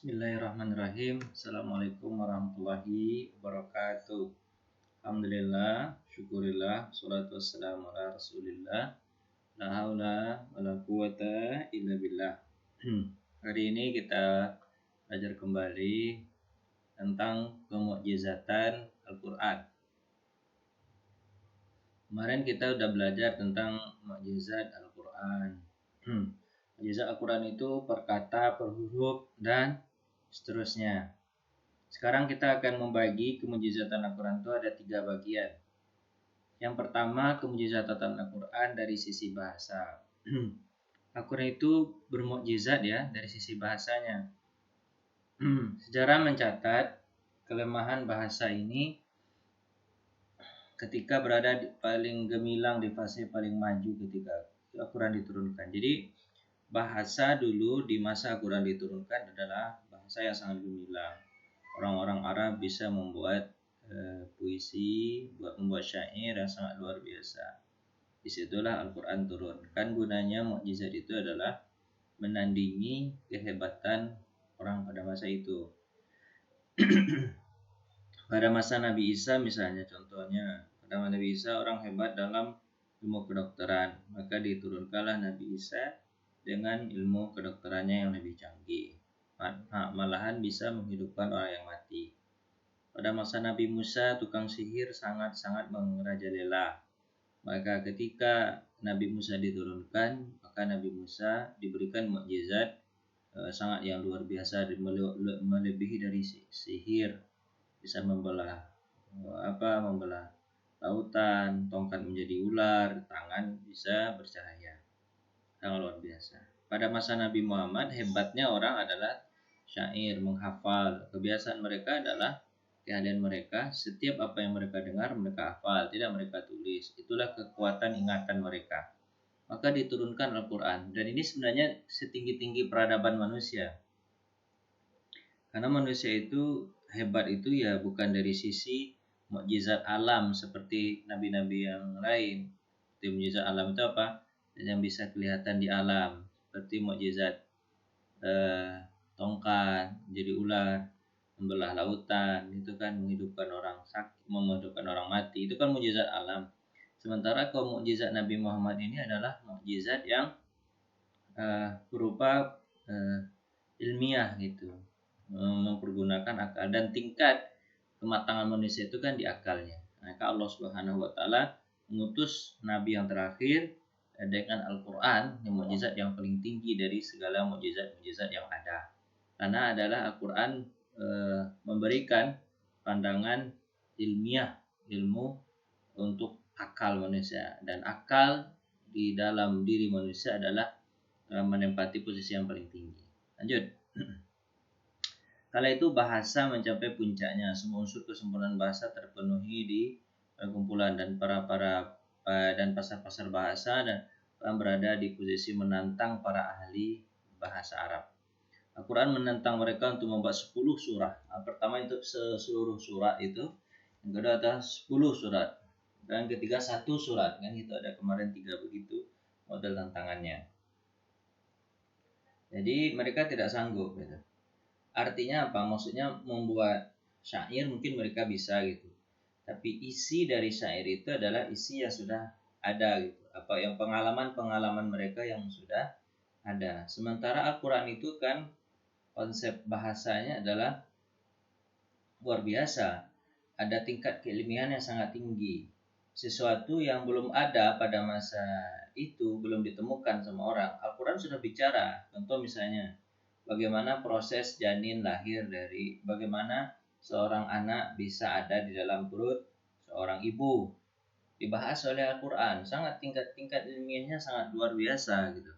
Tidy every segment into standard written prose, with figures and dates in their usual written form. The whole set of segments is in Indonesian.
Bismillahirrahmanirrahim. Assalamualaikum warahmatullahi wabarakatuh. Alhamdulillah, syukurillah, salatu wassalamu ala rasulillah. La haula wa la quwata illa billah. Hari ini kita belajar kembali tentang kemukjizatan Al-Quran. Kemarin kita udah belajar tentang mukjizat Al-Quran. Mukjizat Al-Quran itu per kata, per huruf, dan seterusnya. Sekarang kita akan membagi kemujizatan Al-Quran itu ada 3 bagian. Yang pertama, kemujizatan Al-Quran dari sisi bahasa. Al-Quran itu bermukjizat ya dari sisi bahasanya. Sejarah mencatat kelemahan bahasa ini ketika berada di paling gemilang, di fase paling maju ketika Al-Quran diturunkan. Jadi bahasa dulu di masa Al-Quran diturunkan adalah bahasa yang sangat gemilang. Orang-orang Arab bisa membuat puisi, membuat syair yang sangat luar biasa. Disitulah Al-Quran turun. Kan gunanya mukjizat itu adalah menandingi kehebatan orang pada masa itu. Pada masa Nabi Isa misalnya, contohnya pada masa Nabi Isa orang hebat dalam ilmu kedokteran, maka diturunkanlah Nabi Isa dengan ilmu kedokterannya yang lebih canggih. Malahan bisa menghidupkan orang yang mati. Pada masa Nabi Musa, tukang sihir sangat-sangat merajalela. Maka ketika Nabi Musa diturunkan, maka Nabi Musa diberikan mukjizat sangat yang luar biasa, melebihi dari sihir. Bisa membelah lautan, tongkat menjadi ular, tangan bisa bercahaya. Sangat luar biasa. Pada masa Nabi Muhammad, hebatnya orang adalah syair, menghafal. Kebiasaan mereka adalah keahlian mereka, setiap apa yang mereka dengar mereka hafal, tidak mereka tulis. Itulah kekuatan ingatan mereka. Maka diturunkan Al-Quran. Dan ini sebenarnya setinggi-tinggi peradaban manusia. Karena manusia itu hebat itu ya bukan dari sisi mukjizat alam seperti nabi-nabi yang lain. Seperti mukjizat alam itu apa? Yang bisa kelihatan di alam. Seperti mukjizat tongkat jadi ular, membelah lautan, itu kan menghidupkan orang sakit, menghidupkan orang mati, itu kan mukjizat alam. Sementara kalau mukjizat Nabi Muhammad ini adalah mukjizat yang berupa ilmiah gitu, mempergunakan akal, dan tingkat kematangan manusia itu kan di akalnya. Maka Allah Subhanahu wa taala mengutus nabi yang terakhir dengan Al-Quran, yang mukjizat yang paling tinggi dari segala mukjizat-mukjizat yang ada. Karena adalah Al-Quran memberikan pandangan ilmiah, ilmu untuk akal manusia, dan akal di dalam diri manusia adalah menempati posisi yang paling tinggi. Lanjut. Kala itu bahasa mencapai puncaknya, semua unsur kesempurnaan bahasa terpenuhi di kumpulan, dan dan pasar-pasar bahasa dan berada di posisi menantang para ahli bahasa Arab. Al-Quran menantang mereka untuk membuat 10 surah. Pertama itu seluruh surah itu, yang kedua adalah 10 surat, dan ketiga 1 surat. Kan itu ada kemarin 3 begitu model tantangannya. Jadi mereka tidak sanggup gitu. Artinya apa? Maksudnya membuat syair mungkin mereka bisa gitu. Tapi isi dari syair itu adalah isi yang sudah ada gitu. Apa yang pengalaman mereka yang sudah ada. Sementara Al-Quran itu kan konsep bahasanya adalah luar biasa. Ada tingkat keilmian yang sangat tinggi. Sesuatu yang belum ada pada masa itu, belum ditemukan sama orang. Al-Quran sudah bicara. Contoh misalnya, bagaimana proses janin lahir dari, bagaimana seorang anak bisa ada di dalam perut seorang ibu. Dibahas oleh Al-Quran. Sangat tingkat ilmiahnya sangat luar biasa gitu.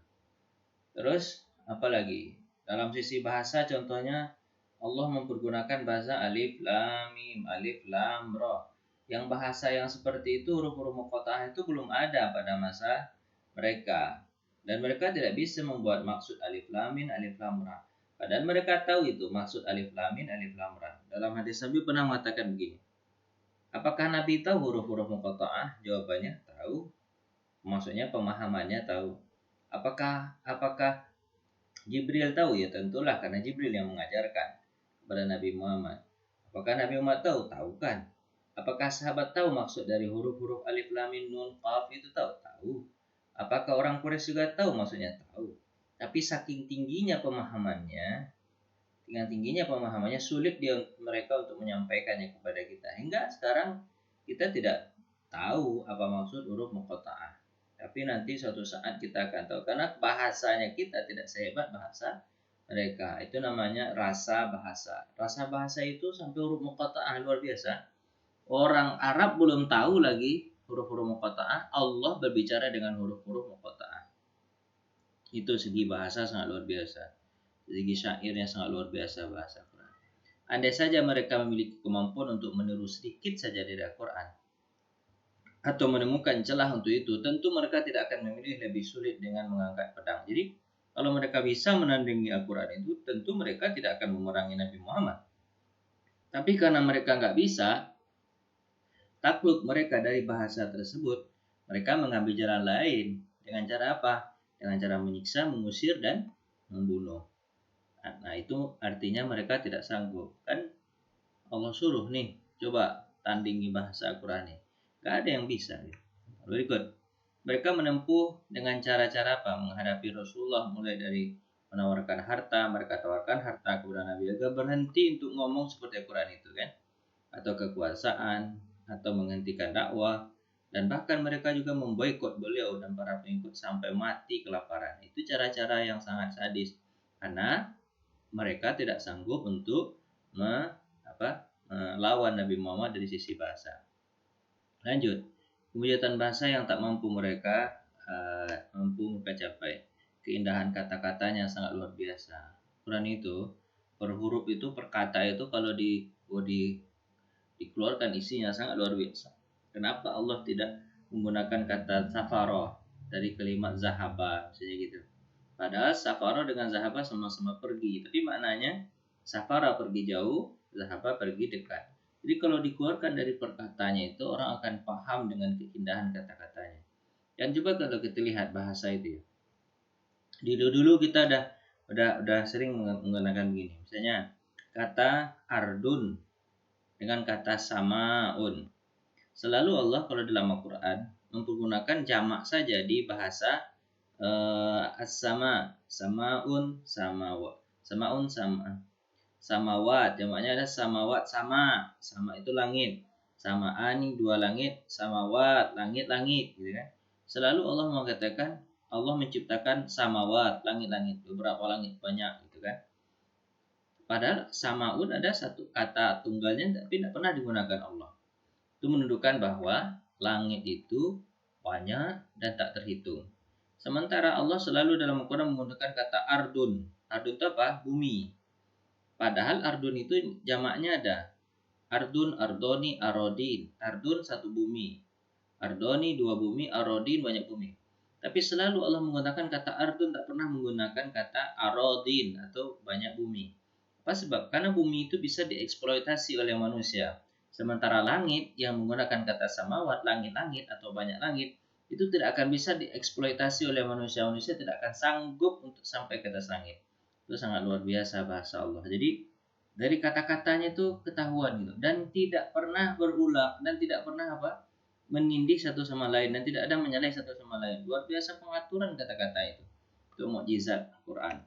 Terus apalagi? Dalam sisi bahasa contohnya Allah mempergunakan bahasa alif lam mim, alif lam ra. Yang bahasa yang seperti itu, huruf-huruf muqatta'ah itu belum ada pada masa mereka. Dan mereka tidak bisa membuat maksud alif lam mim, alif lam ra. Padahal mereka tahu itu maksud alif lam mim, alif lam ra. Dalam hadis Nabi pernah mengatakan begini. Apakah Nabi tahu huruf-huruf muqatta'ah? Jawabannya tahu. Maksudnya pemahamannya tahu. Apakah Jibril tahu ya, tentulah karena Jibril yang mengajarkan kepada Nabi Muhammad. Apakah Nabi Muhammad tahu? Tahu kan. Apakah sahabat tahu maksud dari huruf-huruf alif lam mim nun qaf itu? Tahu? Tahu. Apakah orang Quraisy juga tahu maksudnya? Tahu. Tapi saking tingginya pemahamannya sulit mereka untuk menyampaikannya kepada kita. Hingga sekarang kita tidak tahu apa maksud huruf muqatta'ah. Tapi nanti suatu saat kita akan tahu karena bahasanya kita tidak sehebat bahasa mereka. Itu namanya rasa bahasa. Rasa bahasa itu sampai huruf muqatta'ah luar biasa. Orang Arab belum tahu lagi huruf-huruf muqatta'ah, Allah berbicara dengan huruf-huruf muqatta'ah. Itu segi bahasa sangat luar biasa. Segi syairnya sangat luar biasa bahasa Quran. Andai saja mereka memiliki kemampuan untuk meniru sedikit saja dari Al-Quran atau menemukan celah untuk itu, tentu mereka tidak akan memilih lebih sulit dengan mengangkat pedang. Jadi kalau mereka bisa menandingi Al-Quran itu, tentu mereka tidak akan memerangi Nabi Muhammad. Tapi karena mereka nggak bisa, takluk mereka dari bahasa tersebut, mereka mengambil jalan lain. Dengan cara apa? Dengan cara menyiksa, mengusir, dan membunuh. Nah itu artinya mereka tidak sanggup. Kan Allah suruh nih, coba tandingi bahasa Al-Quran nih. Gak ada yang bisa. Berikut. Mereka menempuh dengan cara-cara apa? Menghadapi Rasulullah mulai dari menawarkan harta. Mereka tawarkan harta kepada Nabi agar berhenti untuk ngomong seperti Al-Quran itu kan. Atau kekuasaan. Atau menghentikan dakwah. Dan bahkan mereka juga memboikot beliau dan para pengikut sampai mati kelaparan. Itu cara-cara yang sangat sadis. Karena mereka tidak sanggup untuk melawan Nabi Muhammad dari sisi bahasa. Lanjut, kewujudatan bahasa yang tak mampu mereka capai. Keindahan kata-katanya sangat luar biasa. Quran itu per huruf itu per kata itu kalau dikeluarkan isinya sangat luar biasa. Kenapa Allah tidak menggunakan kata safaroh dari kalimat zahaba misalnya gitu? Padahal safara dengan zahaba sama-sama pergi, tapi maknanya safara pergi jauh, zahaba pergi dekat. Jadi kalau dikeluarkan dari perkataannya itu orang akan paham dengan keindahan kata-katanya. Dan juga kalau kita lihat bahasa itu ya. Dulu kita udah sering menggunakan begini. Misalnya kata ardun dengan kata samaun. Selalu Allah kalau dalam Al-Qur'an mempergunakan jamak saja di bahasa as-sama, samaun, samawat, jamaknya ada samawat, sama itu langit, samaan dua langit, samawat langit gitu kan. Selalu Allah mengatakan Allah menciptakan samawat, langit-langit, beberapa langit banyak gitu kan. Padahal samaun ada satu kata tunggalnya tapi tidak pernah digunakan Allah. Itu menunjukkan bahwa langit itu banyak dan tak terhitung. Sementara Allah selalu dalam Al-Quran menggunakan kata ardun. Ardun itu apa? Bumi. Padahal ardun itu jamaknya ada. Ardun, ardoni, arodin. Ardun satu bumi. Ardoni dua bumi, arodin banyak bumi. Tapi selalu Allah menggunakan kata ardun, tak pernah menggunakan kata arodin atau banyak bumi. Apa sebab? Karena bumi itu bisa dieksploitasi oleh manusia. Sementara langit yang menggunakan kata samawat, langit-langit atau banyak langit, itu tidak akan bisa dieksploitasi oleh manusia. Manusia tidak akan sanggup untuk sampai ke atas langit. Itu sangat luar biasa bahasa Allah. Jadi dari kata-katanya itu ketahuan gitu. Dan tidak pernah berulang dan tidak pernah menindih satu sama lain dan tidak ada menyalahi satu sama lain. Luar biasa pengaturan kata-kata itu. Itu mukjizat Quran.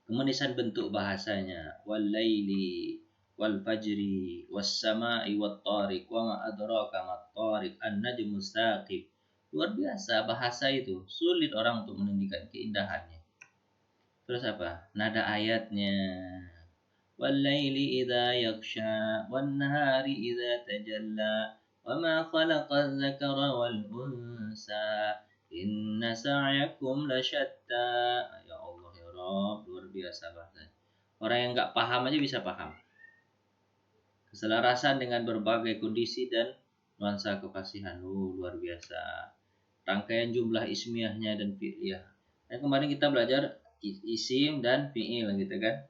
Kemudian bentuk bahasanya, wal laili wal fajri was sama'i wat tariq wa ma adraka mat tariq an-najmu saqib. Luar biasa bahasa itu, sulit orang untuk menunjukkan keindahannya. Terus apa? Nada ayatnya. Wal laili idza yaghsha wan nahari idza tajalla wa ma khalaqaz zakara wal unsa inna sa'yakum lasyatta. Ya Allah ya Rabb, luar biasa bahasanya. Orang yang nggak paham aja bisa paham. Keselarasan dengan berbagai kondisi dan nuansa kefasihan. Luar biasa. Rangkaian jumlah ismiyahnya dan fi'liyah. Nah, kemarin kita belajar isim dan fi'il gitu kan.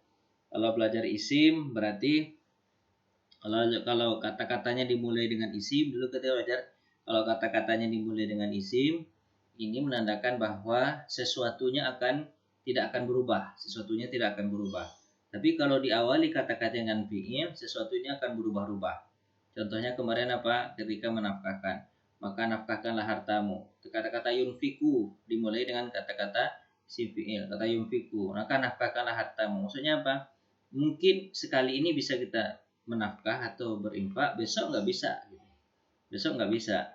Kalau belajar isim berarti kalau kata-katanya dimulai dengan isim, dulu kita belajar kalau kata-katanya dimulai dengan isim, ini menandakan bahwa sesuatunya akan tidak akan berubah, sesuatunya tidak akan berubah. Tapi kalau diawali kata-kata dengan fi'il, sesuatunya akan berubah-ubah. Contohnya kemarin apa? Ketika menafkahkan, maka nafkahkanlah hartamu. Kata-kata yunfiku dimulai dengan kata-kata si fi'il, kata yunfiku. Maka nafkahkanlah hartamu. Maksudnya apa? Mungkin sekali ini bisa kita menafkah atau berinfak, besok nggak bisa. Besok nggak bisa.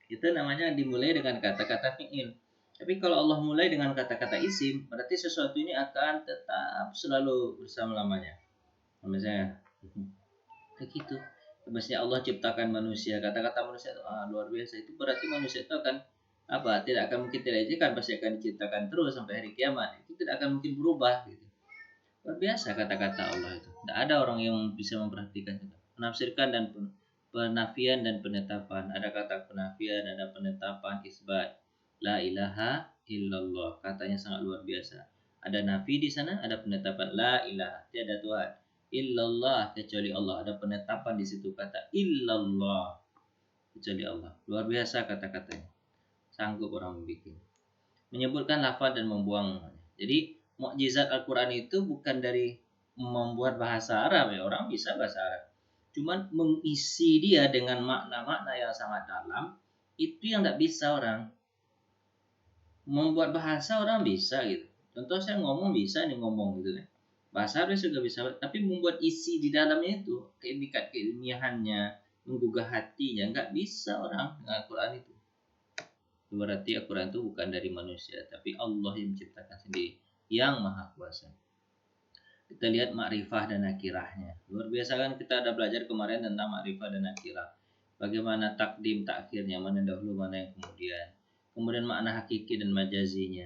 Itu namanya dimulai dengan kata-kata fi'il. Tapi kalau Allah mulai dengan kata-kata isim, berarti sesuatu ini akan tetap selalu bersama-lamanya. Misalnya, begitu. Maksudnya Allah ciptakan manusia, kata-kata manusia itu luar biasa. Itu berarti manusia itu akan apa? Tidak akan mungkin tidak kan pasti akan diciptakan terus sampai hari kiamat. Itu tidak akan mungkin berubah. Gitu. Luar biasa kata-kata Allah itu. Tidak ada orang yang bisa memperhatikan itu. Menafsirkan dan penafian dan penetapan. Ada kata penafian, ada penetapan, isbat. La ilaha illallah. Katanya sangat luar biasa. Ada nafi di sana, ada penetapan la ilaha, tiada Tuhan. Illallah, kecuali Allah. Ada penetapan di situ kata illallah, kecuali Allah. Luar biasa kata-katanya. Sanggup orang membuat. Menyebutkan lafaz dan membuang. Jadi mukjizat Al-Quran itu bukan dari membuat bahasa Arab ya. Orang bisa bahasa Arab. Cuman mengisi dia dengan makna-makna yang sangat dalam. Itu yang tidak bisa orang. Membuat bahasa orang bisa gitu. Contoh saya ngomong bisa nih ngomong gitu kan. Bahasa Arab juga bisa. Tapi membuat isi di dalamnya itu. Keimikat keilmiahannya. Menggugah hatinya. Nggak bisa orang dengan Al-Quran itu. Berarti Al-Quran itu bukan dari manusia. Tapi Allah yang menciptakan sendiri. Yang maha kuasa. Kita lihat makrifah dan nakirahnya. Luar biasa kan kita ada belajar kemarin tentang makrifah dan nakirah. Bagaimana takdim takhirnya, mana dahulu mana yang kemudian. Kemudian makna hakiki dan majazinya.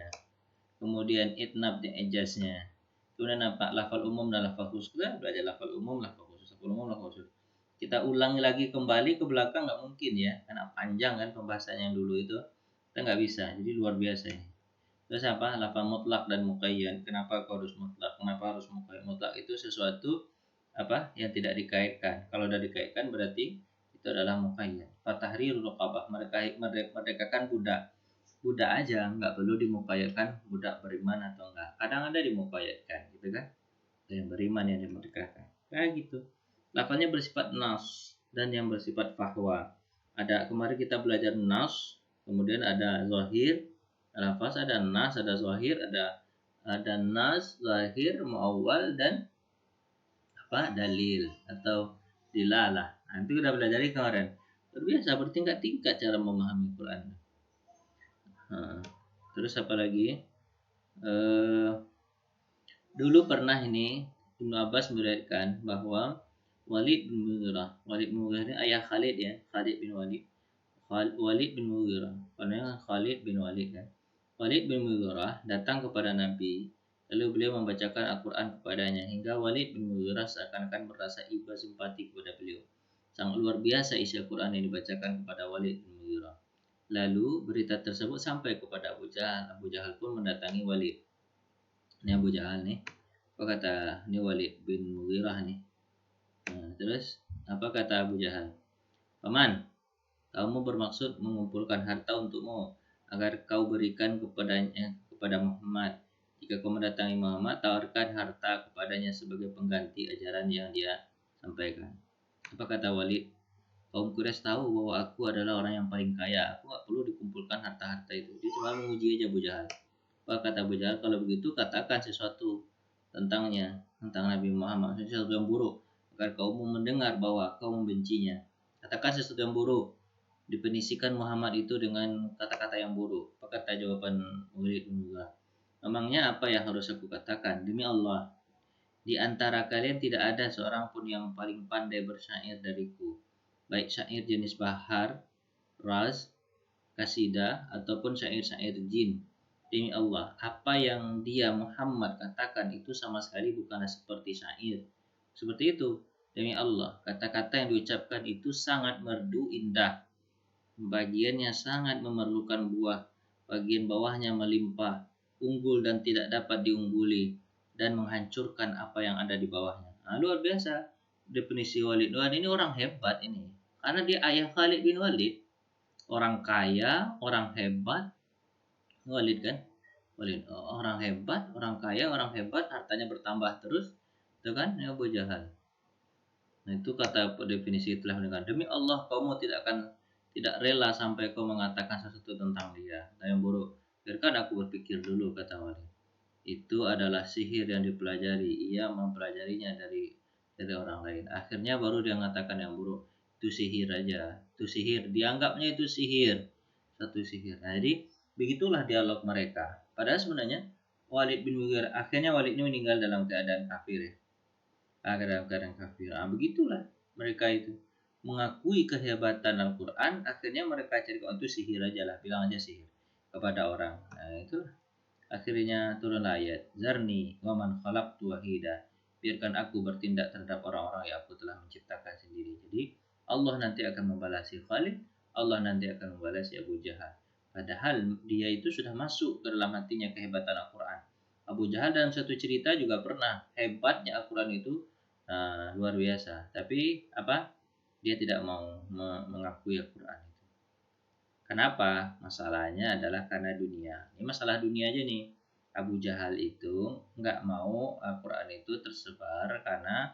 Kemudian itnab dan ejaznya. Kemudian apa? Lafal umum dan lafal khusus. Kita belajar lafal umum, lafal khusus, lafal umum, lafal khusus. Kita ulangi lagi kembali ke belakang nggak mungkin ya, karena panjang kan pembahasan yang dulu itu. Kita nggak bisa. Jadi luar biasa ini. Terus apa? Lafal mutlak dan muqayyad. Kenapa harus mutlak? Kenapa harus muqayyad? Mutlak itu sesuatu apa yang tidak dikaitkan. Kalau sudah dikaitkan berarti itu adalah muqayyad. Fatahrirul raqabah, merdekakan budak. Budak aja nggak perlu dimuqayyadkan budak beriman atau enggak. Kadang ada dimuqayyadkan gitu kan. Ada yang beriman yang dimerdekakan. Kayak gitu. Lafalnya bersifat nas dan yang bersifat fahwa. Ada kemarin kita belajar nas, kemudian ada zahir, lafaz ada nas, ada zahir, ada nas, zahir, muawwal dan apa? Dalil atau dilalah. Nah, itu kita belajar kemarin. Terbiasa bertingkat-tingkat cara memahami Quran. Terus apa lagi? Dulu pernah ini Ibnu Abbas meriwayatkan bahwa Walid bin Mughirah ini ayah Khalid ya, Khalid bin Walid. Walid bin Mughirah, karena Khalid bin Walid kan. Walid bin Mughirah datang kepada Nabi, lalu beliau membacakan Al-Quran kepadanya hingga Walid bin Mughirah seakan-akan merasa iba simpati kepada beliau. Sangat luar biasa isi Al-Quran yang dibacakan kepada Walid bin Mughirah. Lalu berita tersebut sampai kepada Abu Jahal. Abu Jahal pun mendatangi Walid. Ini Abu Jahal nih. Apa kata ini Walid bin Mughirah nih? Nah, terus apa kata Abu Jahal? Paman, kamu bermaksud mengumpulkan harta untukmu agar kau berikan kepada Muhammad. Jika kau mendatangi Muhammad, tawarkan harta kepadanya sebagai pengganti ajaran yang dia sampaikan. Apa kata Walid? Kaum Quraisy tahu bahwa aku adalah orang yang paling kaya. Aku gak perlu dikumpulkan harta-harta itu. Dia cuma menguji aja Abu Jahal. Apa kata Abu Jahal? Kalau begitu katakan sesuatu tentangnya, tentang Nabi Muhammad, sesuatu yang buruk, agar kaum mendengar bahwa kau membencinya. Katakan sesuatu yang buruk. Definisikan Muhammad itu dengan kata-kata yang buruk. Apa kata jawaban Walid bin Mughirah? Memangnya apa yang harus aku katakan? Demi Allah, di antara kalian tidak ada seorang pun yang paling pandai bersyair dariku. Baik syair jenis bahar, raz, kasidah, ataupun syair-syair jin. Demi Allah, apa yang dia Muhammad katakan itu sama sekali bukanlah seperti syair. Seperti itu, demi Allah, kata-kata yang diucapkan itu sangat merdu indah. Bagiannya sangat memerlukan buah, bagian bawahnya melimpah, unggul dan tidak dapat diungguli, dan menghancurkan apa yang ada di bawahnya. Nah, luar biasa definisi Walid. Walid ini orang hebat ini. Karena dia ayah Khalid bin Walid, orang kaya, orang hebat, Walid kan. Orang hebat, orang kaya, orang hebat, hartanya bertambah terus, itu kan ya Abu Jahal. Nah itu kata definisi itulah dengan demi Allah kamu tidak rela sampai kau mengatakan sesuatu tentang dia. Nah yang buruk, biarkan aku berpikir dulu kata Walid. Itu adalah sihir yang dipelajari. Ia mempelajarinya dari orang lain. Akhirnya baru dia mengatakan yang buruk. Itu sihir aja. Itu sihir. Dianggapnya itu sihir. Satu sihir. Nah, jadi begitulah dialog mereka. Padahal sebenarnya Walid bin Mughirah akhirnya Walid ini meninggal dalam keadaan kafir ya. Dalam keadaan kafir. Nah, begitulah mereka itu mengakui kehebatan Al-Quran. Akhirnya mereka cari itu sihir aja lah. Bilang aja sihir kepada orang. Nah, itulah. Akhirnya turun ayat, Zarni waman khalaqtu wahida. Biarkan aku bertindak terhadap orang-orang yang aku telah menciptakan sendiri. Jadi Allah nanti akan membalasi Khalid, Allah nanti akan membalasi Abu Jahal. Padahal dia itu sudah masuk ke dalam hatinya kehebatan Al-Quran. Abu Jahal dalam satu cerita juga pernah hebatnya Al-Quran itu luar biasa. Tapi apa? Dia tidak mau mengakui Al-Quran itu. Kenapa? Masalahnya adalah karena dunia. Ini masalah dunia aja nih. Abu Jahal itu nggak mau Al-Quran itu tersebar karena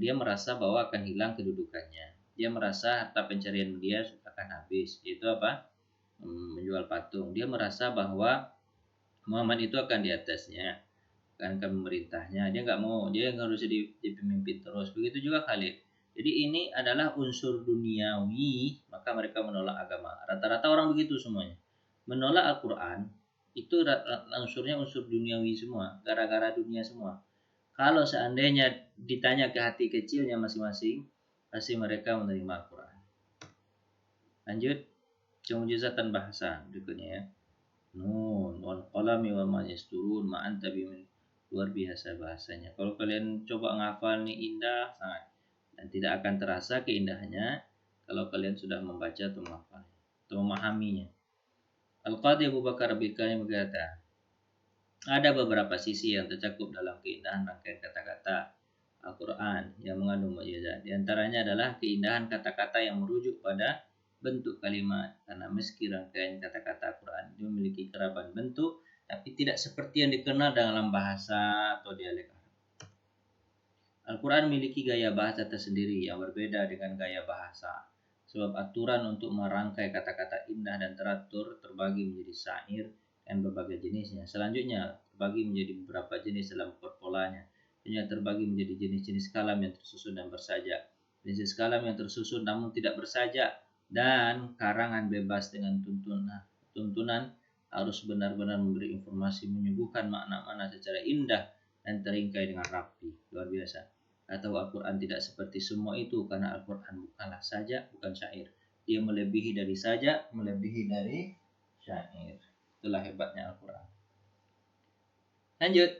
dia merasa bahwa akan hilang kedudukannya. Dia merasa harta pencarian dia akan habis. Itu apa? Menjual patung. Dia merasa bahwa Muhammad itu akan di atasnya, akan memerintahnya. Dia nggak mau. Dia nggak harus jadi pemimpin terus. Begitu juga Khalid. Jadi ini adalah unsur duniawi, maka mereka menolak agama. Rata-rata orang begitu semuanya. Menolak Al-Quran, itu unsurnya unsur duniawi semua, gara-gara dunia semua. Kalau seandainya ditanya ke hati kecilnya masing-masing, pasti mereka menerima Al-Quran. Lanjut, mujizatan bahasa berikutnya ya. Nun wal qalami wa ma yasturun ma anta bimin. Luar biasa bahasanya. Kalau kalian coba ngafal nih indah sangat, dan tidak akan terasa keindahannya kalau kalian sudah membaca atau menghafal atau memahaminya. Al-Qadhi Abu Bakar Abikani berkata, ada beberapa sisi yang tercakup dalam keindahan rangkaian kata-kata Al-Quran yang mengandung mukjizat. Di antaranya adalah keindahan kata-kata yang merujuk pada bentuk kalimat. Karena meski rangkaian kata-kata Al-Quran itu memiliki keraban bentuk, tapi tidak seperti yang dikenal dalam bahasa atau dialek. Al-Quran memiliki gaya bahasa tersendiri yang berbeda dengan gaya bahasa. Sebab aturan untuk merangkai kata-kata indah dan teratur terbagi menjadi syair dan berbagai jenisnya. Selanjutnya terbagi menjadi beberapa jenis dalam polanya. Ini terbagi menjadi jenis-jenis kalam yang tersusun dan bersajak. Jenis kalam yang tersusun namun tidak bersajak dan karangan bebas dengan tuntunan harus benar-benar memberi informasi, menyuguhkan makna-makna secara indah dan teringkai dengan rapi. Luar biasa. Atau Al-Quran tidak seperti semua itu karena Al-Quran bukanlah sajak, bukan syair. Dia melebihi dari sajak, melebihi dari syair. Itulah hebatnya Al-Quran. Lanjut.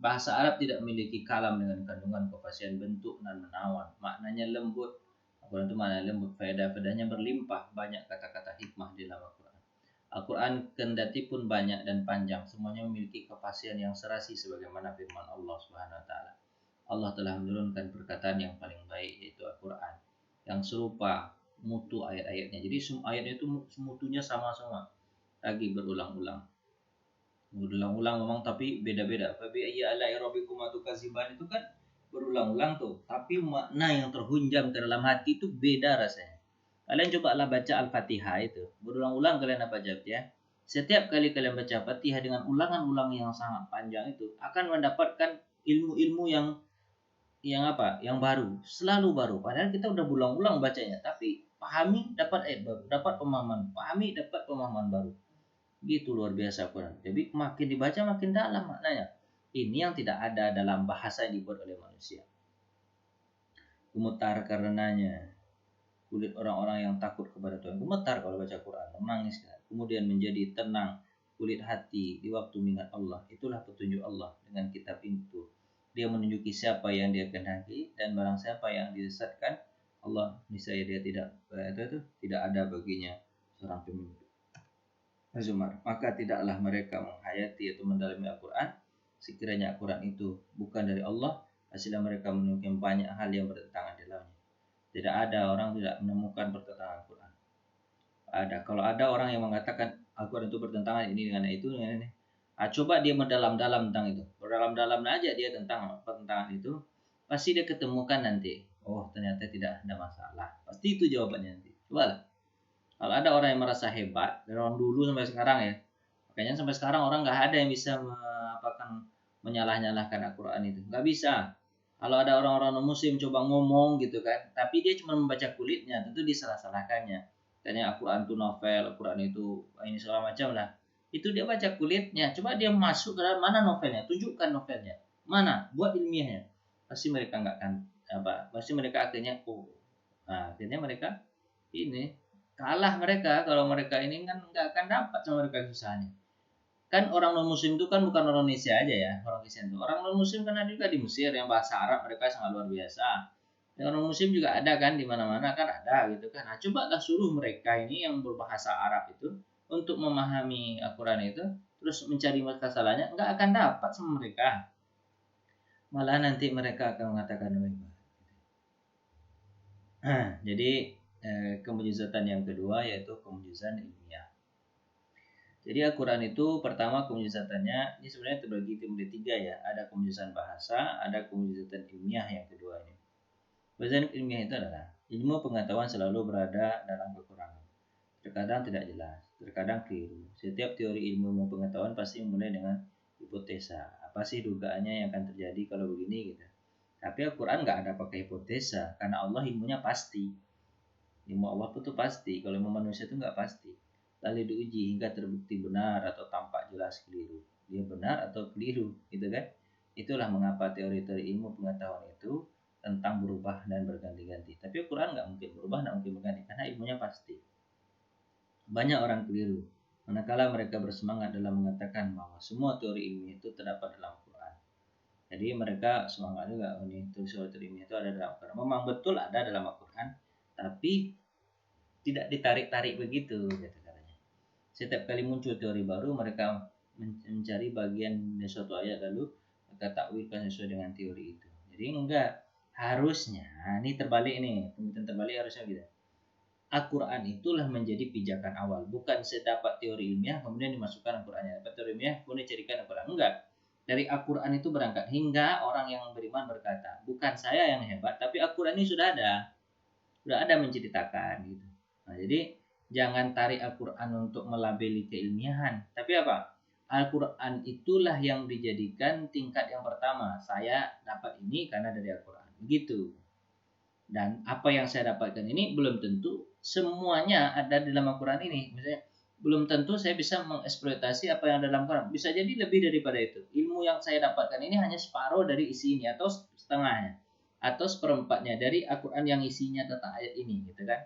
Bahasa Arab tidak memiliki kalam dengan kandungan kefasihan bentuk dan menawan. Maknanya lembut. Al-Quran itu maknanya lembut. Faedah-faedahnya berlimpah. Banyak kata-kata hikmah di dalam Al-Quran. Al-Quran kendati pun banyak dan panjang. Semuanya memiliki kefasihan yang serasi sebagaimana firman Allah Subhanahu wa taala. Allah telah menurunkan perkataan yang paling baik yaitu Al-Quran yang serupa mutu ayat-ayatnya. Jadi ayatnya itu mutunya sama semua lagi berulang-ulang memang tapi beda-beda. Fabi ayyi ala'i rabbikuma tukadziban itu kan berulang-ulang tuh, tapi makna yang terhunjam ke dalam hati itu beda rasanya. Kalian cobalah baca Al-Fatihah itu berulang-ulang, kalian baca ya. Setiap kali kalian baca Fatihah dengan ulangan-ulang yang sangat panjang itu akan mendapatkan ilmu-ilmu yang baru, selalu baru. Padahal kita udah berulang-ulang bacanya, tapi pahami dapat ayat baru, dapat pemahaman, pahami dapat pemahaman baru. Gitu luar biasa Quran. Jadi makin dibaca makin dalam maknanya. Ini yang tidak ada dalam bahasa yang dibuat oleh manusia. Gemetar karenanya kulit orang-orang yang takut kepada Tuhan. Gemetar kalau baca Quran, menangis. Kemudian menjadi tenang kulit hati di waktu mengingat Allah. Itulah petunjuk Allah dengan kitab itu. Dia menunjuki siapa yang dia kehendaki dan barang siapa yang disesatkan Allah niscaya dia tidak ada baginya seorang pemimpin. Zumar, maka tidaklah mereka menghayati atau mendalami Al-Quran sekiranya Al-Quran itu bukan dari Allah, hasilnya mereka menemukan banyak hal yang bertentangan di dalamnya. Tidak ada orang tidak menemukan pertentangan Al-Quran. Ada. Kalau ada orang yang mengatakan Al-Quran itu bertentangan ini dengan itu, dengan ini, Coba dia mendalam-dalam tentang itu, berdalam-dalam aja dia tentang pertentangan itu, pasti dia ketemukan nanti. Oh, ternyata tidak ada masalah. Pasti itu jawabannya nanti. Coba lah. Kalau ada orang yang merasa hebat dari orang dulu sampai sekarang ya, makanya sampai sekarang orang nggak ada yang bisa menyalah-nyalahkan Al-Quran itu, nggak bisa. Kalau ada orang-orang non-muslim coba ngomong gitu kan, tapi dia cuma membaca kulitnya, tentu disalah-salahkannya. Katanya Al-Quran itu novel, Al-Quran itu ini segala macam lah. Itu dia baca kulitnya, coba dia masuk ke dalam mana novelnya, tunjukkan novelnya, mana, buat ilmiahnya. Pasti mereka nggak akan pasti mereka akhirnya akhirnya mereka ini kalah mereka. Kalau mereka ini kan nggak akan dapat sama mereka susahnya. Kan orang non muslim itu kan bukan orang Indonesia aja ya, orang Kristen itu. Orang non muslim kan ada juga di Mesir yang bahasa Arab mereka sangat luar biasa. Yang non muslim juga ada kan di mana-mana kan ada gitu kan. Nah, coba lah suruh mereka ini yang berbahasa Arab itu untuk memahami Al-Quran itu, terus mencari kesalahannya, nggak akan dapat sama mereka. Malah nanti mereka akan mengatakan jadi kemujizatan yang kedua yaitu kemujizatan ilmiah. Jadi Al-Quran itu pertama kemujizatannya ini sebenarnya terbagi menjadi tiga ya. Ada kemujizatan bahasa, ada kemujizatan ilmiah yang kedua ini. Kemujizatan ilmiah itu adalah ilmu pengetahuan selalu berada dalam kekurangan. Terkadang tidak jelas, terkadang keliru. Setiap teori ilmu pengetahuan pasti memulai dengan hipotesa. Apa sih dugaannya yang akan terjadi kalau begini gitu. Tapi Al-Quran nggak ada pakai hipotesa karena Allah ilmunya pasti. Ilmu Allah itu pasti, kalau ilmu manusia itu nggak pasti. Lalu diuji hingga terbukti benar atau tampak jelas keliru. Dia benar atau keliru, gitu kan? Itulah mengapa teori-teori ilmu pengetahuan itu tentang berubah dan berganti-ganti. Tapi Al-Quran nggak mungkin berubah, nggak mungkin berganti, karena ilmunya pasti. Banyak orang keliru, manakala mereka bersemangat dalam mengatakan bahwa semua teori ilmiah itu terdapat dalam Al-Quran. Jadi mereka semangat juga, ini teori ilmiah itu ada dalam Al-Quran. Memang betul ada dalam Al-Quran, tapi tidak ditarik-tarik begitu gitu katanya. Setiap kali muncul teori baru mereka mencari bagian dari suatu ayat lalu mereka takwilkan sesuai dengan teori itu. Jadi enggak harusnya ini terbalik nih, pemikiran terbalik harusnya gitu. Al-Quran itulah menjadi pijakan awal, bukan sedapat teori ilmiah kemudian dimasukkan Al-Qurannya. Dapat teori ilmiah kemudian carikan Al-Quran. Enggak. Dari Al-Quran itu berangkat hingga orang yang beriman berkata, bukan saya yang hebat, tapi Al-Quran ini sudah ada menceritakan gitu. Nah, jadi jangan tarik Al-Quran untuk melabeli keilmiahan, tapi apa? Al-Quran itulah yang dijadikan tingkat yang pertama. Saya dapat ini karena dari Al-Quran. Begitu. Dan apa yang saya dapatkan ini belum tentu semuanya ada di dalam Al-Quran ini. Misalnya, belum tentu saya bisa mengeksploitasi apa yang ada dalam Al-Quran. Bisa jadi lebih daripada itu. Ilmu yang saya dapatkan ini hanya separuh dari isi ini atau setengahnya atau seperempatnya dari Al-Quran yang isinya tentang ayat ini, gitu kan?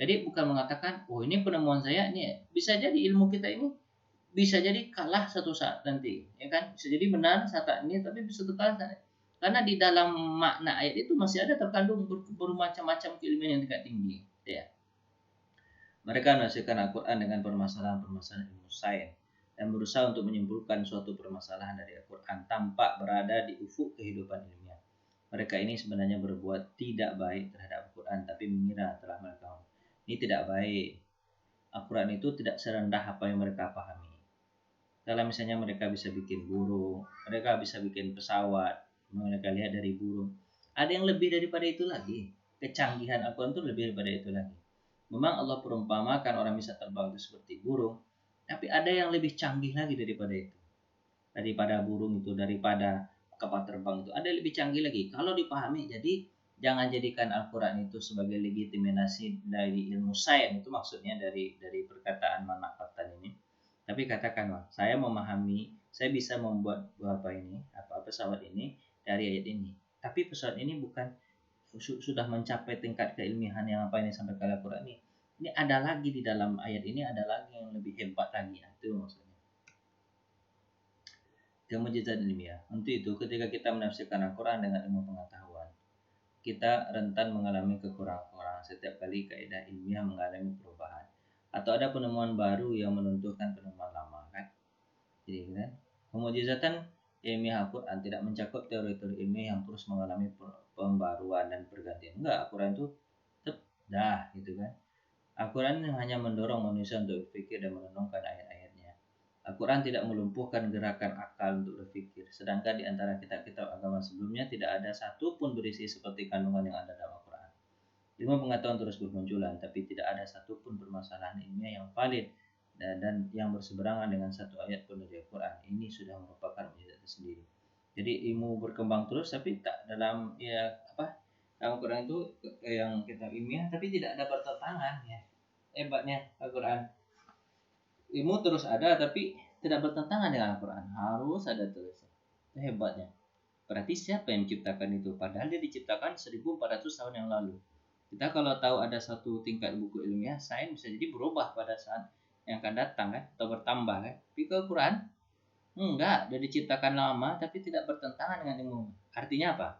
Jadi bukan mengatakan, oh ini penemuan saya, ini bisa jadi ilmu kita ini bisa jadi kalah satu saat nanti, ya kan? Bisa jadi benar saat ini, tapi bisa kalah saat ini. Karena di dalam makna ayat itu masih ada terkandung bermacam-macam keilmuan yang tingkat tinggi, ya. Mereka menafsirkan Al-Quran dengan permasalahan-permasalahan ilmu sains dan berusaha untuk menyimpulkan suatu permasalahan dari Al-Quran tanpa berada di ufuk kehidupan ilmiah. Mereka ini sebenarnya berbuat tidak baik terhadap Al-Quran, tapi mengira telah mengetahui. Ini tidak baik. Al-Quran itu tidak serendah apa yang mereka pahami. Kalau misalnya mereka bisa bikin burung, mereka bisa bikin pesawat, mereka lihat dari burung. Ada yang lebih daripada itu lagi. Kecanggihan Al-Quran itu lebih daripada itu lagi. Memang Allah perumpamakan orang bisa terbang itu seperti burung, tapi ada yang lebih canggih lagi daripada itu. Daripada burung itu, daripada kapal terbang itu, ada yang lebih canggih lagi. Kalau dipahami, jadi jangan jadikan Al-Quran itu sebagai legitimasi dari ilmu sains, itu maksudnya dari perkataan manfaatan ini. Tapi katakanlah, saya memahami, saya bisa membuat pesawat ini dari ayat ini. Tapi pesawat ini bukan sudah mencapai tingkat keilmiahan yang apa ini sampai ke Al-Quran ini. Ini ada lagi di dalam ayat ini, ada lagi yang lebih hebat lagi. Itu maksudnya. Kemujizatan ilmiah. Untuk itu, ketika kita menafsirkan Al-Quran dengan ilmu pengetahuan, kita rentan mengalami kekurangan-kekurangan setiap kali kaidah ilmiah mengalami perubahan. Atau ada penemuan baru yang menunjukkan penemuan lama, kan? Jadi kan, kemujizatan ilmiah Al-Quran tidak mencakup teori-teori ilmiah yang terus mengalami pembaruan dan pergantian. Enggak, Al-Quran itu tetap dah gitu kan. Al-Quran hanya mendorong manusia untuk berpikir dan merenungkan ayat-ayatnya. Al-Quran tidak melumpuhkan gerakan akal untuk berpikir. Sedangkan di antara kitab-kitab agama sebelumnya tidak ada satu pun berisi seperti kandungan yang ada dalam Al-Quran. Ilmu pengetahuan terus bermunculan, tapi tidak ada satupun permasalahan ilmiah yang valid dan yang berseberangan dengan satu ayat pun dari Al-Quran. Ini sudah merupakan mukjizat tersendiri. Jadi ilmu berkembang terus, tapi tak dalam dalam Al-Quran itu yang kitab ilmiah, tapi tidak ada pertentangan ya. Hebatnya Al-Quran. Ilmu terus ada, tapi tidak bertentangan dengan Al-Quran. Harus ada terus. Itu hebatnya. Berarti siapa yang menciptakan itu? Padahal dia diciptakan 1400 tahun yang lalu. Kita kalau tahu ada satu tingkat buku ilmiah, sains bisa jadi berubah pada saat yang akan datang kan, atau bertambah kan. Tapi ke Quran enggak, dia diciptakan lama tapi tidak bertentangan dengan ilmu. Artinya apa?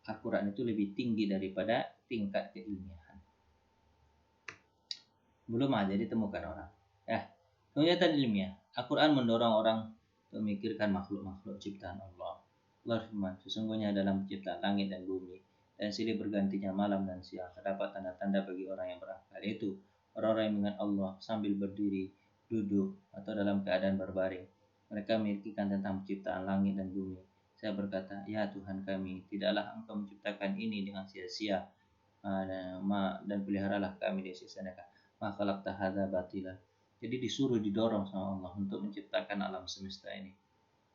Al-Quran itu lebih tinggi daripada tingkat keilmiahan. Belum aja ditemukan orang. Kegiatan ilmiah. Al-Quran mendorong orang memikirkan makhluk-makhluk ciptaan Allah. Allah firman, sesungguhnya dalam penciptaan langit dan bumi dan silih bergantinya malam dan siang terdapat tanda-tanda bagi orang yang berakal, yaitu orang-orang yang mengingat Allah sambil berdiri, duduk, atau dalam keadaan berbaring. Mereka memikirkan tentang penciptaan langit dan bumi. Saya berkata, ya Tuhan kami, tidaklah Engkau menciptakan ini dengan sia-sia, dan peliharalah kami dari sisa neraka. Ma khalaqta hadza batila. Jadi disuruh didorong sama Allah untuk menciptakan alam semesta ini.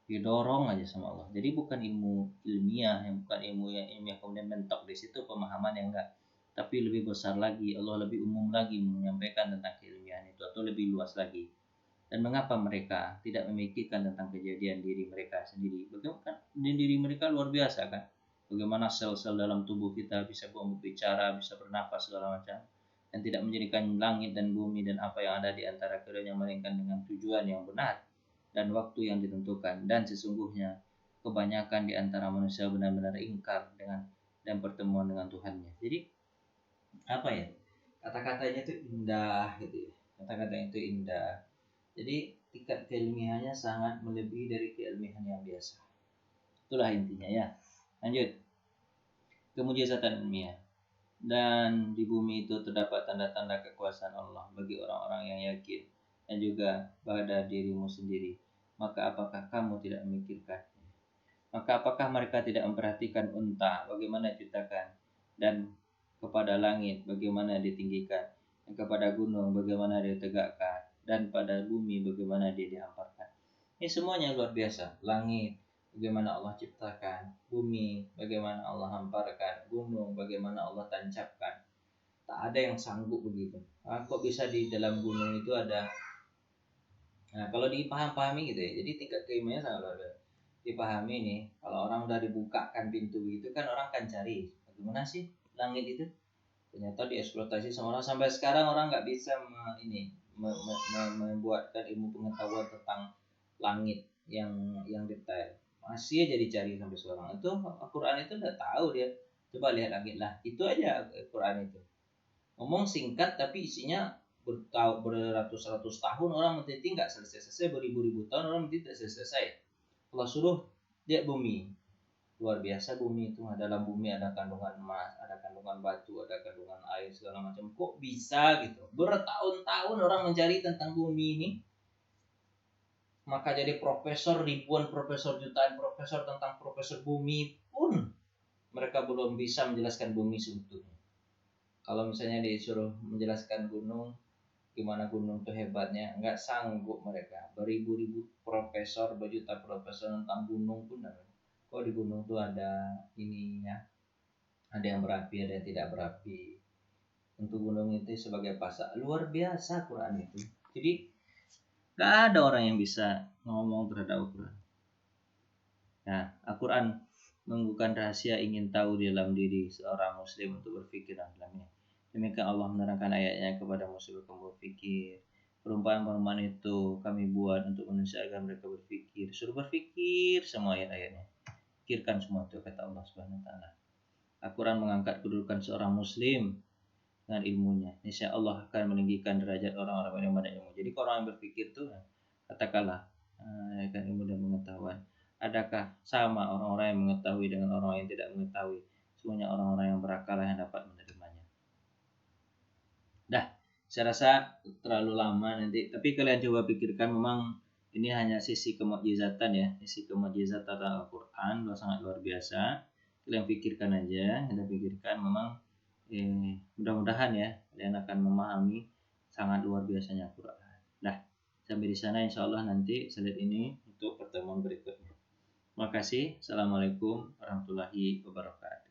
Didorong aja sama Allah. Jadi bukan ilmu ilmiah, bukan ilmu yang ilmiah kemudian mentok di situ pemahaman yang enggak. Tapi lebih besar lagi, Allah lebih umum lagi menyampaikan tentang keilmiahan itu atau lebih luas lagi. Dan mengapa mereka tidak memikirkan tentang kejadian diri mereka sendiri? Bagaimana diri mereka luar biasa kan? Bagaimana sel-sel dalam tubuh kita bisa berbicara, bisa bernafas segala macam, dan tidak menjadikan langit dan bumi dan apa yang ada di antara keduanya melainkan dengan tujuan yang benar dan waktu yang ditentukan. Dan sesungguhnya kebanyakan di antara manusia benar-benar ingkar dengan dan pertemuan dengan Tuhannya. Jadi apa ya, kata-katanya itu indah gitu ya. Kata-katanya itu indah. Jadi tingkat keilmiahannya sangat melebihi dari keilmiahan yang biasa. Itulah intinya ya. Lanjut. Kemujizatan ilmiah. Dan di bumi itu terdapat tanda-tanda kekuasaan Allah bagi orang-orang yang yakin dan juga pada dirimu sendiri. Maka apakah kamu tidak memikirkan? Maka apakah mereka tidak memperhatikan unta bagaimana diciptakan, dan kepada langit bagaimana ditinggikan, dan kepada gunung bagaimana ditegakkan, dan pada bumi bagaimana dia dihamparkan. Ini semuanya luar biasa. Langit bagaimana Allah ciptakan, bumi bagaimana Allah hamparkan, gunung bagaimana Allah tancapkan. Tak ada yang sanggup begitu. Kok bisa di dalam gunung itu ada? Nah, kalau dipahami gitu ya. Jadi tingkat keilmuannya sangat luar biasa. Dipahami nih, kalau orang udah dibukakan pintu begitu kan orang akan cari bagaimana sih langit itu. Ternyata dieksploitasi sama orang sampai sekarang orang nggak bisa membuatkan ilmu pengetahuan tentang langit yang detail. Masih aja dicari sampai sekarang. Itu Al-Quran itu udah tahu dia. Coba lihat langit lah. Itu aja Al-Quran itu. Ngomong singkat tapi isinya beratus-ratus tahun orang meneliti nggak selesai-selesai, beribu-ribu tahun orang meneliti tidak selesai. Kalau suruh lihat bumi, luar biasa bumi itu. Dalam bumi ada kandungan emas, ada kandungan batu, ada kandungan air segala macam. Kok bisa gitu? Bertahun-tahun orang mencari tentang bumi ini. Maka jadi profesor, ribuan profesor, jutaan profesor tentang profesor bumi pun mereka belum bisa menjelaskan bumi seutuhnya. Kalau misalnya disuruh menjelaskan gunung, gimana gunung itu hebatnya, nggak sanggup mereka. Beribu-ribu profesor, berjuta profesor tentang gunung pun kok di gunung tuh ada ininya, ada yang berapi, ada yang tidak berapi. Untuk gunung itu sebagai pasak, luar biasa Quran itu. Jadi nggak ada orang yang bisa ngomong terhadap Al-Quran. Nah, Al-Quran membuka rahasia ingin tahu di dalam diri seorang muslim untuk berpikir dalamnya. Demikian Allah menerangkan ayatnya kepada muslim untuk berpikir. Perumpamaan-perumpamaan itu kami buat untuk manusia agar mereka berpikir. Suruh berpikir semua ayat-ayatnya. Pikirkan semua itu, kata Allah Subhanahu wa taala. Al-Quran mengangkat kedudukan seorang muslim dengan ilmunya. Insya Allah akan meninggikan derajat orang-orang yang banyak ilmu. Jadi kalau orang yang berpikir itu, katakanlah kan ilmu dan pengetahuan. Adakah sama orang-orang yang mengetahui dengan orang yang tidak mengetahui? Semuanya orang-orang yang berakal yang dapat menerimanya. Dah, saya rasa terlalu lama nanti. Tapi kalian coba pikirkan, memang Ini hanya sisi kemukjizatan ya, sisi kemukjizatan Al-Quran sangat luar biasa. Kalian pikirkan aja, kita pikirkan memang mudah-mudahan ya kalian akan memahami sangat luar biasanya Al-Quran. Nah, sampai di sana insya Allah nanti slide ini untuk pertemuan berikutnya. Terima kasih. Assalamualaikum warahmatullahi wabarakatuh.